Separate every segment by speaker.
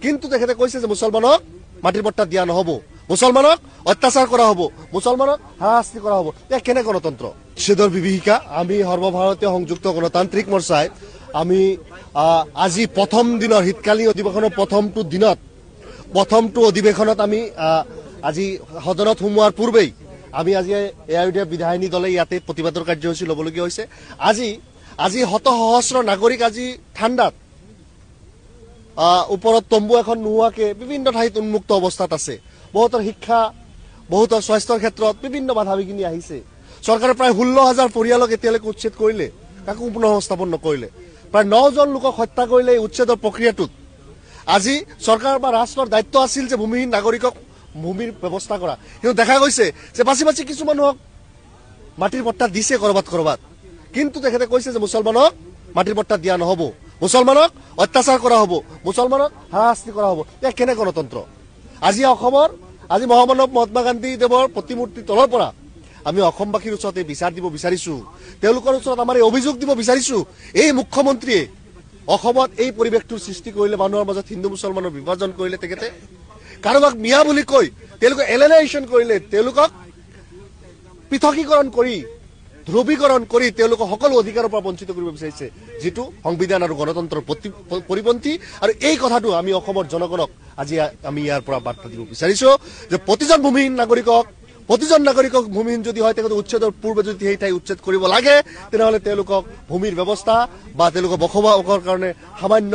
Speaker 1: কিন্তু তেখেতে কৈছে যে মুছলমানক মাটিৰ পট্টা দিয়া নহব, মুছলমানক অত্যাচাৰ কৰা হ'ব, মুছলমানক হাৰাশাস্তি কৰা হ'ব। কেনে গণতন্ত্ৰ? নিষেধৰ বিভীষিকা। আমি সৰ্বভাৰতীয় সংযুক্ত গণতান্ত্ৰিক মৰ্চাই আমি আজি প্ৰথম দিনৰ শীতকালীন অধিৱেশনৰ প্ৰথমটো অধিৱেশনত আমি আজি সদনত সোমোৱাৰ পূৰ্বেই আমি আজি এআইইউডিএফ বিধায়িনী দলে ইয়াতে প্ৰতিবাদৰ কাৰ্যসূচী ল'বলগীয়া হৈছে। আজি শত সহস্ৰ নাগৰিক আজি ঠাণ্ডাত ওপৰত তম্বু এখন নোহোৱাকে বিভিন্ন ঠাইত উন্মুক্ত অৱস্থাত আছে। বহুতৰ শিক্ষা, বহুতৰ স্বাস্থ্যৰ ক্ষেত্ৰত বিভিন্ন বাধা বিঘিনি আহিছে। চৰকাৰে প্ৰায় 16,000 পৰিয়ালক এতিয়ালৈকে উচ্ছেদ কৰিলে, কাকো পুনৰ সংস্থাপন নকৰিলে। প্ৰায় 9জন লোকক হত্যা কৰিলে এই উচ্ছেদৰ প্ৰক্ৰিয়াটোত। আজি চৰকাৰ বা ৰাষ্ট্ৰৰ দায়িত্ব আছিল যে ভূমিহীন নাগৰিকক ভূমিৰ ব্যৱস্থা কৰা, কিন্তু দেখা গৈছে যে বাছি বাছি কিছু মানুহক মাটিৰ পট্টা দিছে কৰবাত। কিন্তু তেখেতে কৈছে যে মুছলমানক মাটিৰ পট্টা দিয়া নহব, মুছলমানক অত্যাচাৰ কৰা হ'ব, মুছলমানক হাৰাশাস্তি কৰা হ'ব। কেনে গণতন্ত্ৰ? আজি মহামানৱ মহাত্মা গান্ধী দেৱৰ প্ৰতিমূৰ্তিৰ তলৰ পৰা আমি অসমবাসীৰ ওচৰত বিচাৰ দিব বিচাৰিছো, তেওঁলোকৰ ওচৰত আমাৰ এই অভিযোগ দিব বিচাৰিছো। এই মুখ্যমন্ত্ৰীয়ে অসমত এই পৰিৱেশটোৰ সৃষ্টি কৰিলে, মানুহৰ মাজত হিন্দু মুছলমানৰ বিভাজন কৰিলে, তেখেতে কাৰোবাক মিয়া বুলি কৈ তেওঁলোকক এলিনেশ্যন কৰিলে, তেওঁলোকক পৃথকীকৰণ কৰি ধ্ৰুৱীকৰণ কৰি তেওঁলোকক সকলো অধিকাৰৰ পৰা বঞ্চিত কৰিব বিচাৰিছে, যিটো সংবিধান আৰু গণতন্ত্ৰৰ পৰিপন্থী। আৰু এই কথাটো আমি অসমৰ জনগণক আজি আমি ইয়াৰ পৰা বাৰ্তা দিব বিচাৰিছো যে প্ৰতিজন নাগৰিকক ভূমিহীন যদি হয়, তেখেতে উচ্ছেদৰ পূৰ্বে যদি সেই ঠাই উচ্ছেদ কৰিব লাগে, তেনেহ'লে তেওঁলোকক ভূমিৰ ব্যৱস্থা বা তেওঁলোকক বসবাসৰ কাৰণে সামান্য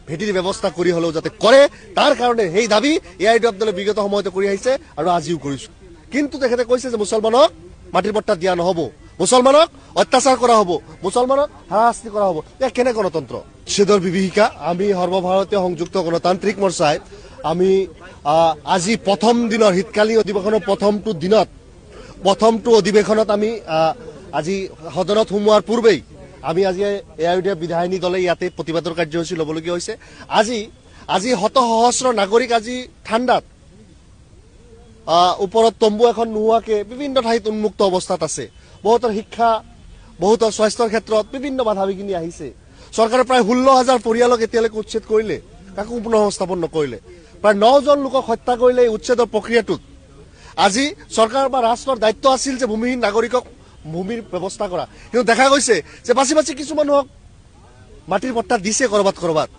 Speaker 1: ভেটিৰ ব্যৱস্থা কৰি হ'লেও যাতে কৰে, তাৰ কাৰণে সেই দাবী এআইইউডিএফ দলে বিগত সময়তে কৰি আহিছে আৰু আজিও কৰিছো। কিন্তু তেখেতে কৈছে যে মুছলমানক মাটিৰ পট্টা দিয়া নহব, মুছলমানক অত্যাচাৰ কৰা হ'ব, মুছলমানক হাৰাশাস্তি কৰা হ'ব। কেনে গণতন্ত্ৰ? নিষেধৰ বিভীষিকা। আমি সৰ্বভাৰতীয় সংযুক্ত গণতান্ত্ৰিক মৰ্চাই আমি আজি প্ৰথম দিনৰ শীতকালীন অধিৱেশনৰ প্ৰথমটো অধিৱেশনত আমি আজি সদনত সোমোৱাৰ পূৰ্বেই আমি আজি এআইইউডিএফ বিধায়িনী দলে ইয়াতে প্ৰতিবাদৰ কাৰ্যসূচী ল'বলগীয়া হৈছে। আজি শত সহস্ৰ নাগৰিক আজি ঠাণ্ডাত ওপৰত তম্বু এখন নোহোৱাকে বিভিন্ন ঠাইত উন্মুক্ত অৱস্থাত আছে। বহুতৰ শিক্ষা, বহুতৰ স্বাস্থ্যৰ ক্ষেত্ৰত বিভিন্ন বাধা বিঘিনি আহিছে। চৰকাৰে প্ৰায় 16,000 পৰিয়ালক এতিয়ালৈকে উচ্ছেদ কৰিলে, কাকো পুনৰ সংস্থাপন নকৰিলে। প্ৰায় 9জন লোকক হত্যা কৰিলে এই উচ্ছেদৰ প্ৰক্ৰিয়াটোত। আজি চৰকাৰ বা ৰাষ্ট্ৰৰ দায়িত্ব আছিল যে ভূমিহীন নাগৰিকক ভূমিৰ ব্যৱস্থা কৰা, কিন্তু দেখা গৈছে যে বাছি বাছি কিছু মানুহক মাটিৰ পট্টা দিছে কৰবাত।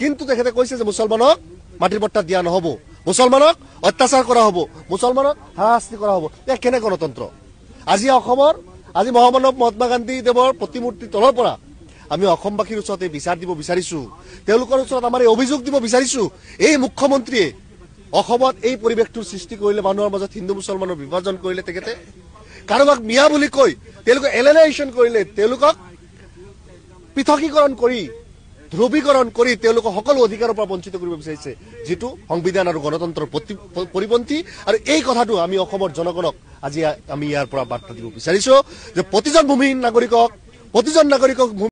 Speaker 1: কিন্তু তেখেতে কৈছে যে মুছলমানক মাটিৰ পট্টা দিয়া নহব, মুছলমানক অত্যাচাৰ কৰা হ'ব, মুছলমানক হাৰাশাস্তি কৰা হ'ব। কেনে গণতন্ত্ৰ? আজি মহামানৱ মহাত্মা গান্ধী দেৱৰ প্ৰতিমূৰ্তিৰ তলৰ পৰা আমি অসমবাসীৰ ওচৰত বিচাৰ দিব বিচাৰিছো, তেওঁলোকৰ ওচৰত আমাৰ এই অভিযোগ দিব বিচাৰিছো। এই মুখ্যমন্ত্ৰীয়ে অসমত এই পৰিৱেশটোৰ সৃষ্টি কৰিলে, মানুহৰ মাজত হিন্দু মুছলমানৰ বিভাজন কৰিলে, তেখেতে কাৰোবাক মিয়া বুলি কৈ তেওঁলোকক এলিনেশ্যন কৰিলে, তেওঁলোকক পৃথকীকৰণ কৰি ধ্ৰুৱীকৰণ কৰি তেওঁলোকক সকলো অধিকাৰৰ পৰা বঞ্চিত কৰিব বিচাৰিছে, যিটো সংবিধান আৰু গণতন্ত্ৰৰ পৰিপন্থী। আৰু এই কথাটো আমি অসমৰ জনগণক আজি আমি ইয়াৰ পৰা বাৰ্তা দিব বিচাৰিছো যে প্ৰতিজন নাগৰিকক